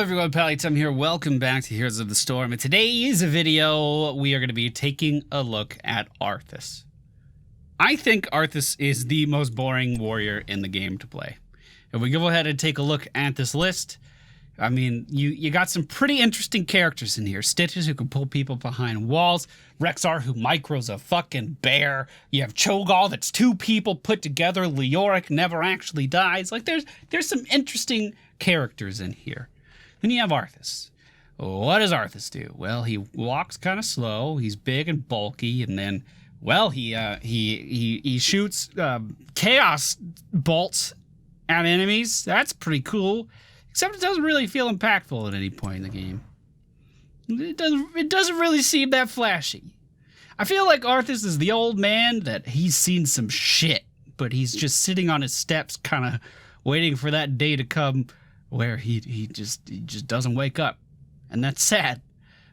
everyone, Pallytum here. Welcome back to Heroes of the Storm. In today's video, we are going to be taking a look at Arthas. I think Arthas is the most boring warrior in the game to play. If we go ahead and take a look at this list, I mean, you got some pretty interesting characters in here. Stitches, who can pull people behind walls. Rexar, who micros a fucking bear. You have Cho'Gall, that's two people put together. Leoric never actually dies. Like, there's some interesting characters in here. Then you have Arthas. What does Arthas do? Well, he walks kind of slow. He's big and bulky, and then, well, he shoots chaos bolts at enemies. That's pretty cool. Except it doesn't really feel impactful at any point in the game. It doesn't really seem that flashy. I feel like Arthas is the old man that he's seen some shit, but he's just sitting on his steps, kind of waiting for that day to come where he just doesn't wake up. And that's sad,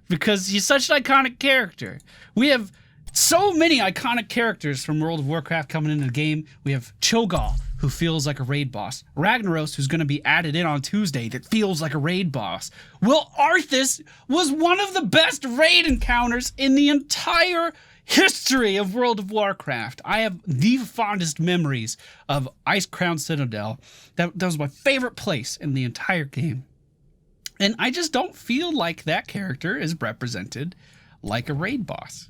because he's such an iconic character. We have so many iconic characters from World of Warcraft coming into the game. We have Cho'Gall, who feels like a raid boss. Ragnaros, who's going to be added in on Tuesday, that feels like a raid boss. Well, Arthas was one of the best raid encounters in the entire history of World of Warcraft. I have the fondest memories of Icecrown Citadel. That was my favorite place in the entire game. And I just don't feel like that character is represented like a raid boss.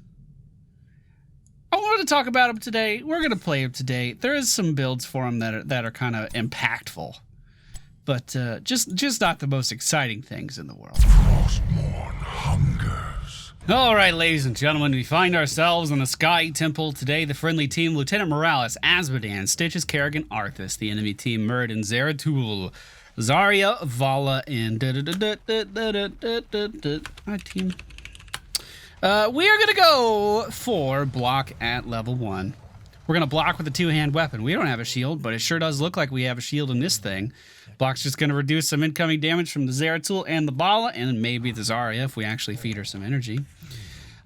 I wanted to talk about him today. We're going to play him today. There is some builds for him that are kind of impactful, but just not the most exciting things in the world. Frostmourne hungers. All right, ladies and gentlemen, we find ourselves in the Sky Temple today. The friendly team: Lieutenant Morales, Azmodan, Stitches, Kerrigan, Arthas. The enemy team: Muradin, Zeratul, Zarya, Vala, and my team. We are going to go for block at level 1. We're going to block with a two-hand weapon. We don't have a shield, but it sure does look like we have a shield in this thing. Block's just going to reduce some incoming damage from the Zeratul and the Bala, and maybe the Zarya if we actually feed her some energy.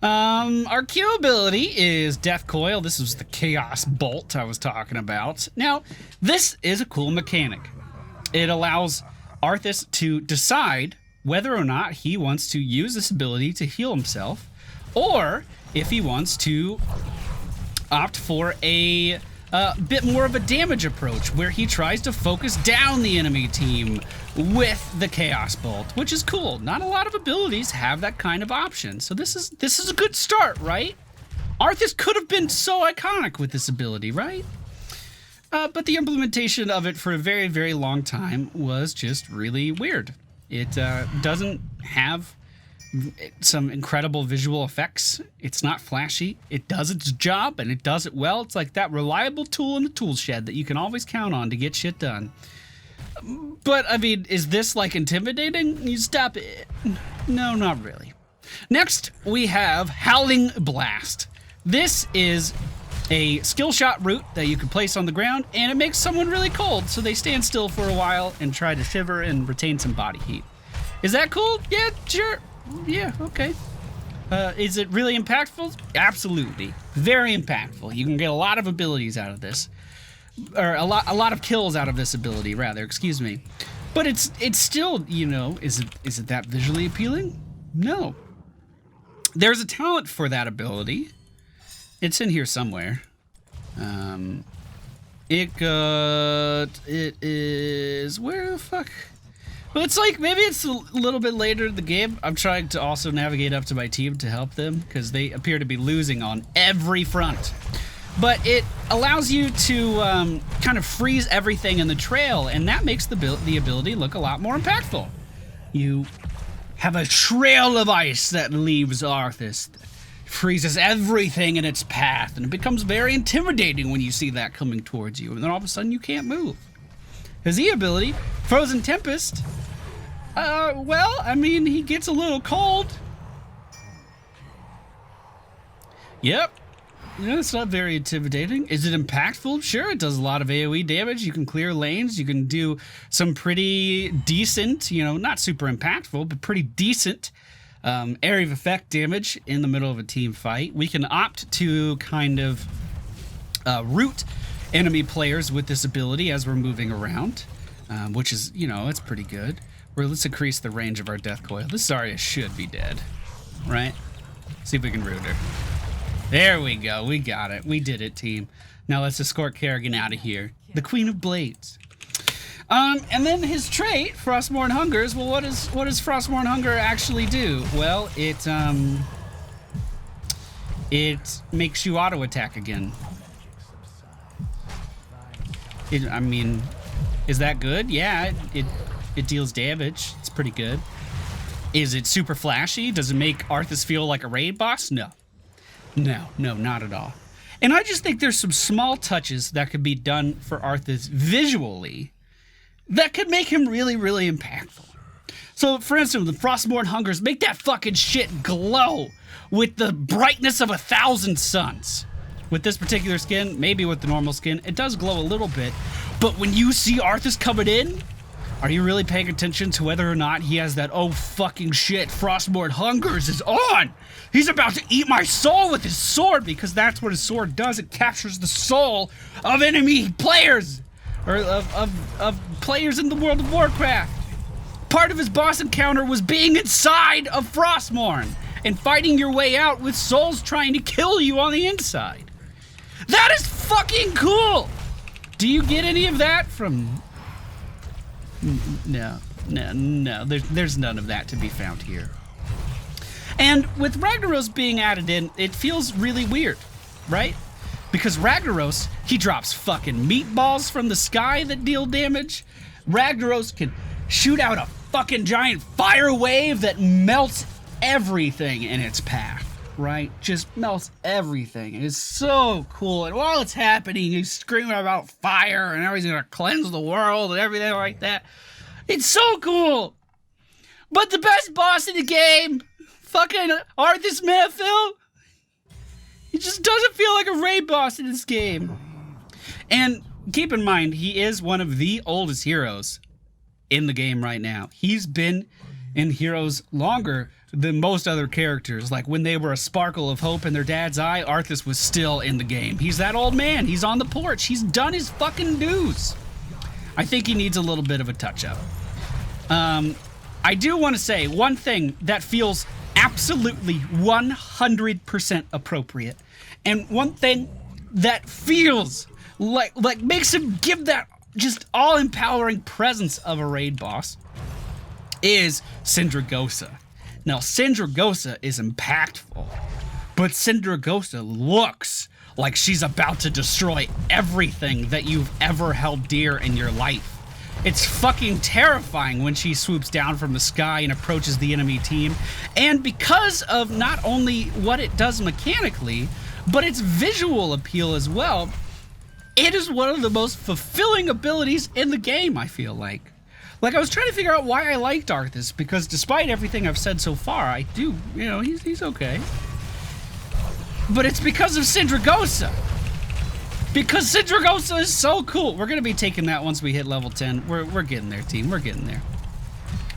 Our Q ability is Death Coil. This is the Chaos Bolt I was talking about. Now, this is a cool mechanic. It allows Arthas to decide whether or not he wants to use this ability to heal himself, or if he wants to opt for a bit more of a damage approach, where he tries to focus down the enemy team with the Chaos Bolt, which is cool. Not a lot of abilities have that kind of option, so this is a good start, right? Arthas could have been so iconic with this ability, right? But the implementation of it for a very, very long time was just really weird. It doesn't have some incredible visual effects. It's not flashy. It does its job, and it does it well. It's like that reliable tool in the tool shed that you can always count on to get shit done. But, I mean, is this, like, intimidating? You stop it. No, not really. Next, we have Howling Blast. This is a skill shot root that you can place on the ground, and it makes someone really cold, so they stand still for a while and try to shiver and retain some body heat. Is that cool? Yeah, sure. Yeah, okay. Is it really impactful? Absolutely. Very impactful. You can get a lot of abilities out of this. Or a lot of kills out of this ability, rather, excuse me. But it's still, you know, is it that visually appealing? No. There's a talent for that ability. It's in here somewhere. It is, where the fuck? Well, it's like, maybe it's a little bit later in the game. I'm trying to also navigate up to my team to help them, because they appear to be losing on every front. But it allows you to kind of freeze everything in the trail, and that makes the ability look a lot more impactful. You have a trail of ice that leaves Arthas, that freezes everything in its path, and it becomes very intimidating when you see that coming towards you, and then all of a sudden you can't move. His E ability, Frozen Tempest, well, I mean, he gets a little cold. Yep. Yeah, it's not very intimidating. Is it impactful? Sure, it does a lot of AoE damage. You can clear lanes. You can do some pretty decent, you know, not super impactful, but pretty decent area of effect damage in the middle of a team fight. We can opt to kind of root enemy players with this ability as we're moving around, which is, you know, it's pretty good. Or let's increase the range of our death coil. This Zarya should be dead, right? See if we can root her. There we go. We got it. We did it, team. Now let's escort Kerrigan out of here. The Queen of Blades. And then his trait, Frostmourne Hungers. Well, what does Frostmourne Hunger actually do? Well, it makes you auto attack again. I mean, is that good? Yeah, it deals damage. It's pretty good. Is it super flashy? Does it make Arthas feel like a raid boss? No. No, not at all. And I just think there's some small touches that could be done for Arthas visually that could make him really, really impactful. So, for instance, the Frostmourne Hungers make that fucking shit glow with the brightness of 1,000 suns. With this particular skin, maybe with the normal skin, it does glow a little bit. But when you see Arthas coming in, are you really paying attention to whether or not he has that, oh fucking shit, Frostmourne Hungers is on? He's about to eat my soul with his sword, because that's what his sword does. It captures the soul of enemy players, or of players in the World of Warcraft. Part of his boss encounter was being inside of Frostmourne and fighting your way out with souls trying to kill you on the inside. That is fucking cool! Do you get any of that from... No. There's none of that to be found here. And with Ragnaros being added in, it feels really weird, right? Because Ragnaros, he drops fucking meatballs from the sky that deal damage. Ragnaros can shoot out a fucking giant fire wave that melts everything in its path, right? Just melts everything. It's so cool. And while it's happening, he's screaming about fire and how he's gonna cleanse the world and everything like that. It's so cool. But the best boss in the game, fucking Arthas Manphil, he just doesn't feel like a raid boss in this game. And keep in mind, he is one of the oldest heroes in the game right now. He's been in Heroes longer than most other characters. Like when they were a sparkle of hope in their dad's eye, Arthas was still in the game. He's that old man. He's on the porch. He's done his fucking dues. I think he needs a little bit of a touch-up. I do want to say one thing that feels absolutely 100% appropriate, and one thing that feels like makes him give that just all-empowering presence of a raid boss is Sindragosa. Now, Sindragosa is impactful, but Sindragosa looks like she's about to destroy everything that you've ever held dear in your life. It's fucking terrifying when she swoops down from the sky and approaches the enemy team. And because of not only what it does mechanically, but its visual appeal as well, it is one of the most fulfilling abilities in the game, I feel like. Like, I was trying to figure out why I liked Arthas, because despite everything I've said so far, I do, you know, he's okay. But it's because of Sindragosa. Because Sindragosa is so cool. We're going to be taking that once we hit level 10. We're getting there, team. We're getting there.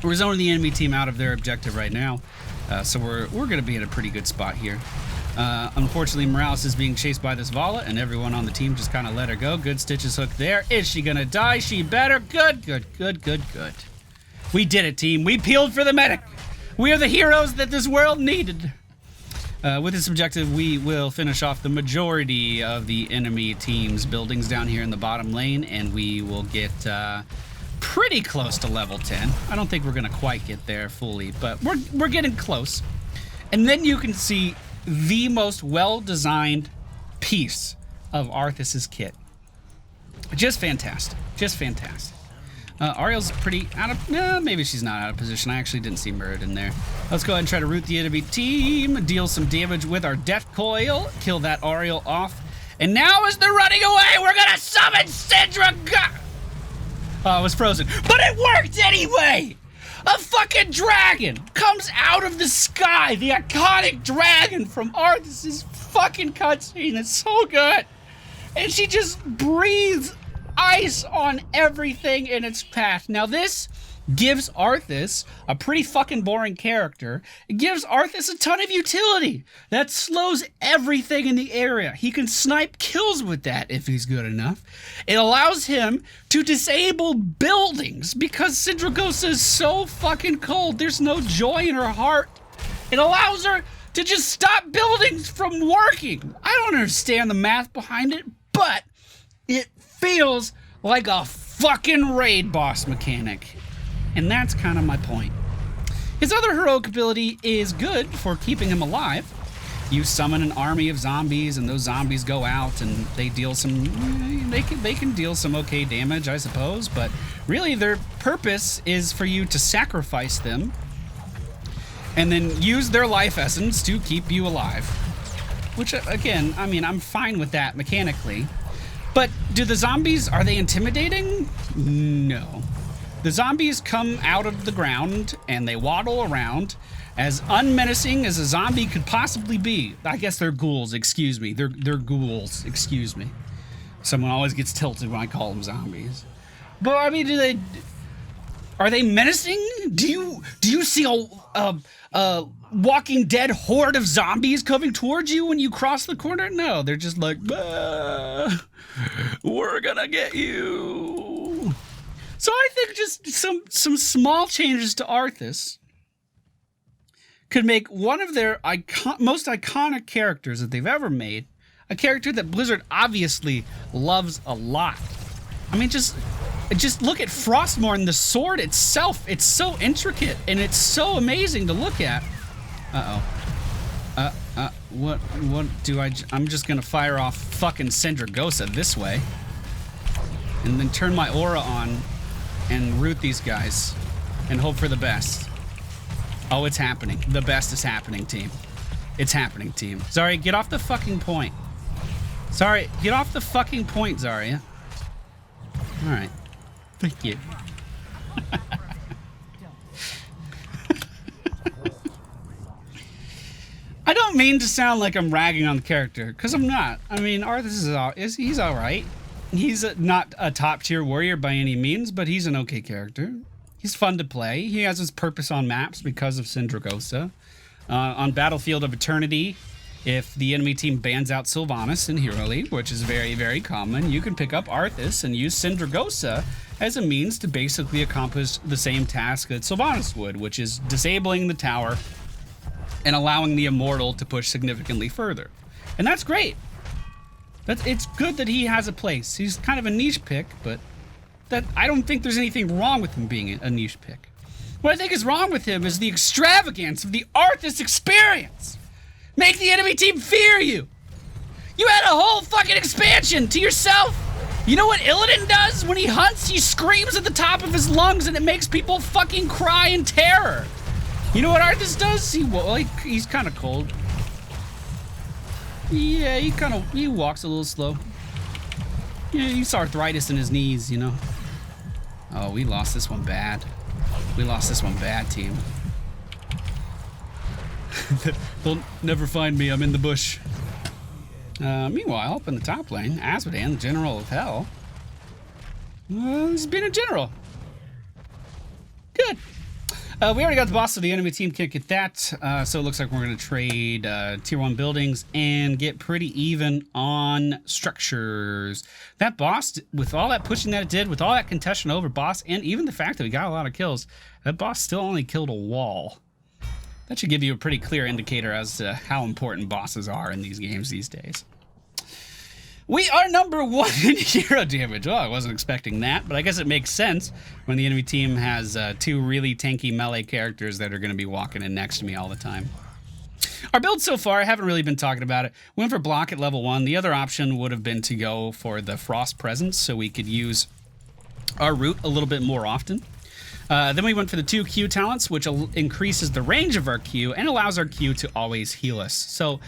We're zoning the enemy team out of their objective right now. So we're going to be in a pretty good spot here. Unfortunately, Morales is being chased by this Vala, and everyone on the team just kind of let her go. Good Stitches hook there. Is she going to die? She better. Good. We did it, team. We peeled for the medic. We are the heroes that this world needed. With this objective, we will finish off the majority of the enemy team's buildings down here in the bottom lane, and we will get pretty close to level 10. I don't think we're going to quite get there fully, but we're getting close. And then you can see the most well-designed piece of Arthas's kit. Just fantastic. Just fantastic. Ariel's pretty out of... maybe she's not out of position. I actually didn't see Murid in there. Let's go ahead and try to root the enemy team. Deal some damage with our Death Coil. Kill that Ariel off. And now as they're running away, we're going to summon Sindragosa! Oh, it was frozen. But it worked anyway! A fucking dragon comes out of the sky. The iconic dragon from Arthas' fucking cutscene. It's so good. And she just breathes ice on everything in its path. Now this gives Arthas a pretty fucking boring character. It gives Arthas a ton of utility. That slows everything in the area. He can snipe kills with that if he's good enough. It allows him to disable buildings because Sindragosa is so fucking cold. There's no joy in her heart. It allows her to just stop buildings from working. I don't understand the math behind it, but it feels like a fucking raid boss mechanic. And that's kind of my point. His other heroic ability is good for keeping him alive. You summon an army of zombies, and those zombies go out, and they deal some. They can deal some okay damage, I suppose. But really, their purpose is for you to sacrifice them, and then use their life essence to keep you alive. Which, again, I mean, I'm fine with that mechanically. But do the zombies, are they intimidating? No. The zombies come out of the ground and they waddle around as unmenacing as a zombie could possibly be. I guess they're ghouls, excuse me. They're ghouls, excuse me. Someone always gets tilted when I call them zombies. But I mean, are they menacing? Do you see a Walking Dead horde of zombies coming towards you when you cross the corner? No, they're just like, we're gonna get you. So I think just some small changes to Arthas could make one of their most iconic characters that they've ever made a character that Blizzard obviously loves a lot. I mean, just look at Frostmourne, the sword itself. It's so intricate and it's so amazing to look at. What do I'm just gonna fire off fucking Sindragosa this way and then turn my aura on and root these guys and hope for the best. Oh, it's happening. The best is happening, team. It's happening, team. Zarya, get off the fucking point. Sorry, get off the fucking point, Zarya. All right. Thank you. I don't mean to sound like I'm ragging on the character, because I'm not. I mean, Arthas he's all right. He's not a top-tier warrior by any means, but he's an okay character. He's fun to play. He has his purpose on maps because of Sindragosa. On Battlefield of Eternity, if the enemy team bans out Sylvanas in Hero League, which is very, very common, you can pick up Arthas and use Sindragosa as a means to basically accomplish the same task that Sylvanas would, which is disabling the tower and allowing the Immortal to push significantly further. And that's great. It's good that he has a place. He's kind of a niche pick, but I don't think there's anything wrong with him being a niche pick. What I think is wrong with him is the extravagance of the Arthas experience. Make the enemy team fear you. You had a whole fucking expansion to yourself. You know what Illidan does when he hunts? He screams at the top of his lungs and it makes people fucking cry in terror. You know what Arthas does? He's kind of cold. Yeah, he walks a little slow. Yeah, he's arthritis in his knees, you know. Oh, we lost this one bad. We lost this one bad, team. They'll never find me. I'm in the bush. Meanwhile, up in the top lane, Azmodan, the General of Hell. He's been a general. Good. We already got the boss, so the enemy team can't get that. So it looks like we're going to trade tier 1 buildings and get pretty even on structures. That boss, with all that pushing that it did, with all that contestation over boss, and even the fact that we got a lot of kills, that boss still only killed a wall. That should give you a pretty clear indicator as to how important bosses are in these games these days. We are number 1 in hero damage. Oh, I wasn't expecting that, but I guess it makes sense when the enemy team has 2 really tanky melee characters that are going to be walking in next to me all the time. Our build so far, I haven't really been talking about it. We went for block at level 1. The other option would have been to go for the Frost Presence so we could use our root a little bit more often. Then we went for the 2 Q talents, which increases the range of our Q and allows our Q to always heal us. So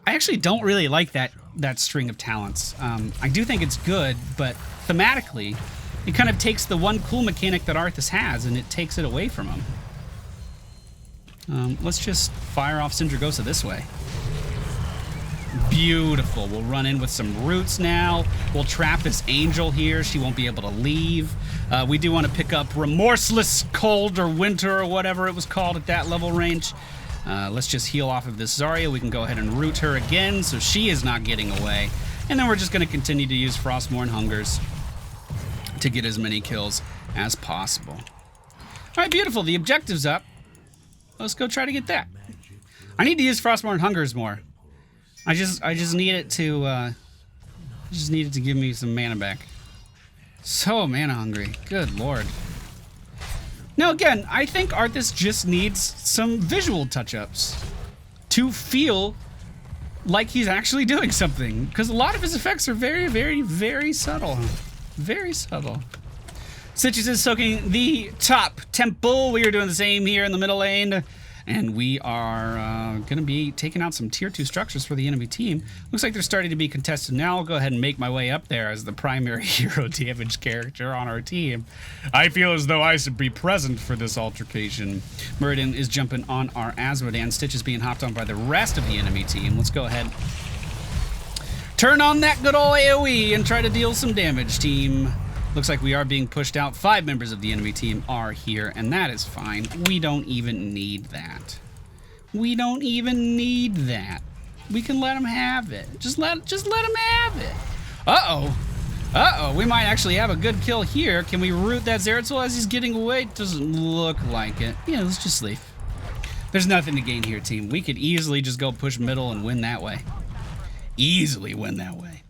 I actually don't really like that string of talents. I do think it's good, but thematically, it kind of takes the one cool mechanic that Arthas has and it takes it away from him. Let's just fire off Sindragosa this way. Beautiful. We'll run in with some roots now. We'll trap this angel here. She won't be able to leave. We do want to pick up Remorseless Cold or Winter or whatever it was called at that level range. Let's just heal off of this Zarya. We can go ahead and root her again so she is not getting away. And then we're just going to continue to use Frostmourne Hungers to get as many kills as possible. All right, beautiful. The objective's up. Let's go try to get that. I need to use Frostmourne Hungers more. I just need it to give me some mana back. So mana hungry. Good lord. Now again, I think Arthas just needs some visual touch-ups to feel like he's actually doing something, because a lot of his effects are very, very, very subtle. Very subtle. Citrus is soaking the top temple. We are doing the same here in the middle lane. And we are going to be taking out some tier 2 structures for the enemy team. Looks like they're starting to be contested now. I'll go ahead and make my way up there as the primary hero damage character on our team. I feel as though I should be present for this altercation. Muradin is jumping on our Azmodan. Stitch is being hopped on by the rest of the enemy team. Let's go ahead. Turn on that good old AoE and try to deal some damage, team. Looks like we are being pushed out. 5 members of the enemy team are here, and that is fine. We don't even need that. We don't even need that. We can let them have it. Just let them have it. Uh-oh. Uh-oh. We might actually have a good kill here. Can we root that Zeratul as he's getting away? Doesn't look like it. Yeah, let's just leave. There's nothing to gain here, team. We could easily just go push middle and win that way. Easily win that way.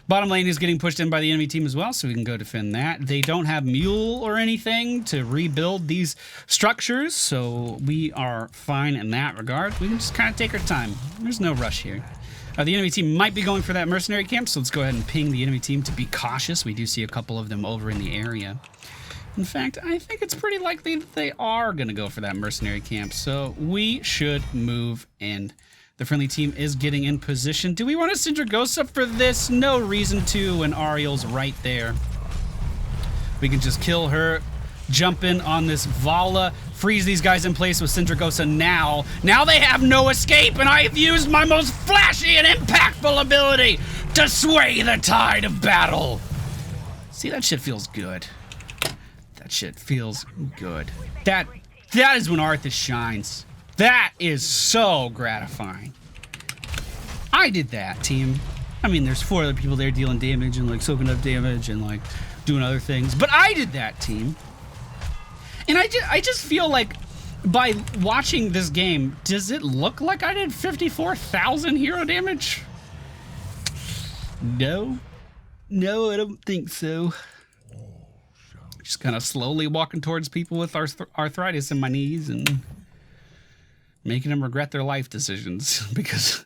Bottom lane is getting pushed in by the enemy team as well, so we can go defend that. They don't have Mule or anything to rebuild these structures, so we are fine in that regard. We can just kind of take our time. There's no rush here. The enemy team might be going for that mercenary camp, so let's go ahead and ping the enemy team to be cautious. We do see a couple of them over in the area. In fact, I think it's pretty likely that they are going to go for that mercenary camp, so we should move in. The friendly team is getting in position. Do we want to Sindragosa for this? No reason to when Ariel's right there. We can just kill her, jump in on this Vala, freeze these guys in place with Sindragosa now. Now they have no escape, and I have used my most flashy and impactful ability to sway the tide of battle. See, that shit feels good. That shit feels good. That is when Arthas shines. That is so gratifying. I did that, team. I mean, there's 4 other people there dealing damage and like soaking up damage and like doing other things, but I did that, team. And I just feel like by watching this game, does it look like I did 54,000 hero damage? No. No, I don't think so. Just kind of slowly walking towards people with arthritis in my knees and making them regret their life decisions because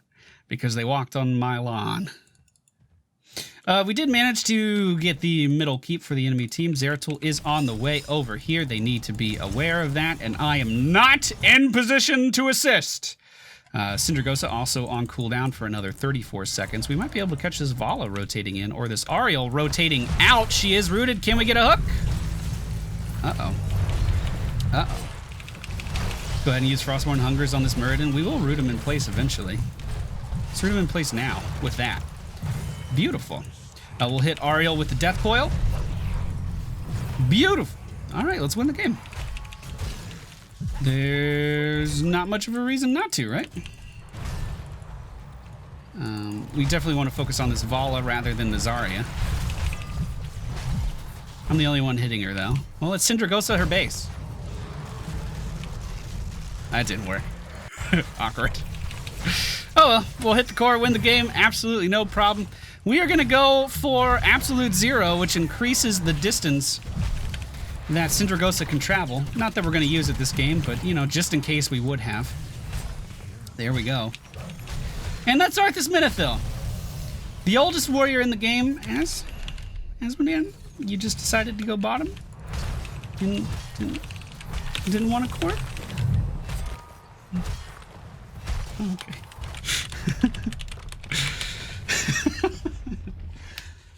they walked on my lawn. We did manage to get the middle keep for the enemy team. Zeratul is on the way over here. They need to be aware of that, and I am not in position to assist. Sindragosa also on cooldown for another 34 seconds. We might be able to catch this Vala rotating in, or this Ariel rotating out. She is rooted. Can we get a hook? Uh-oh. Uh-oh. Go ahead and use Frostmourne Hungers on this Muradin. We will root him in place eventually. Let's root him in place now with that. Beautiful. We'll hit Ariel with the Death Coil. Beautiful. All right, let's win the game. There's not much of a reason not to, right? We definitely want to focus on this Vala rather than the Zarya. I'm the only one hitting her, though. Well, let's Sindragosa her base. That didn't work. Awkward. Oh well, we'll hit the core, win the game, absolutely no problem. We are going to go for Absolute Zero, which increases the distance that Sindragosa can travel. Not that we're going to use it this game, but, you know, just in case we would have. There we go. And that's Arthas Minithil. The oldest warrior in the game, Azmodan. You just decided to go bottom? Didn't want a core? Oh, okay.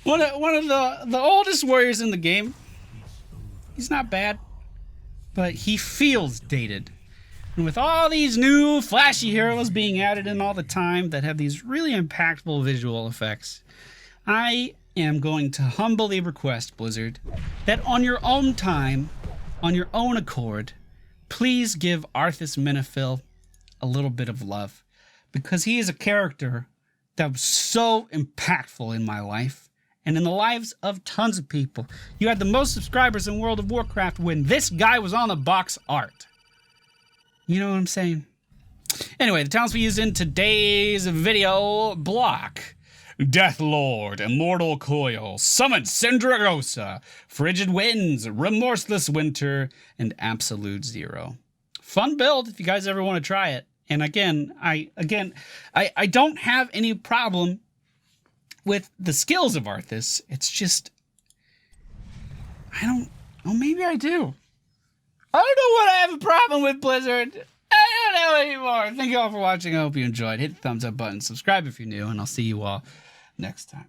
one of the oldest warriors in the game. He's not bad, but he feels dated. And with all these new flashy heroes being added in all the time that have these really impactful visual effects, I am going to humbly request, Blizzard, that on your own time, on your own accord, please give Arthas Menethil a little bit of love, because he is a character that was so impactful in my life and in the lives of tons of people. You had the most subscribers in World of Warcraft when this guy was on the box art. You know what I'm saying? Anyway, the talents we used in today's video block: Death Lord, Immortal Coil, Summon Sindragosa, Frigid Winds, Remorseless Winter, and Absolute Zero. Fun build if you guys ever want to try it. And again, I don't have any problem with the skills of Arthas. It's just, maybe I do. I don't know what I have a problem with, Blizzard. I don't know anymore. Thank you all for watching. I hope you enjoyed. Hit the thumbs up button, subscribe if you're new, and I'll see you all next time.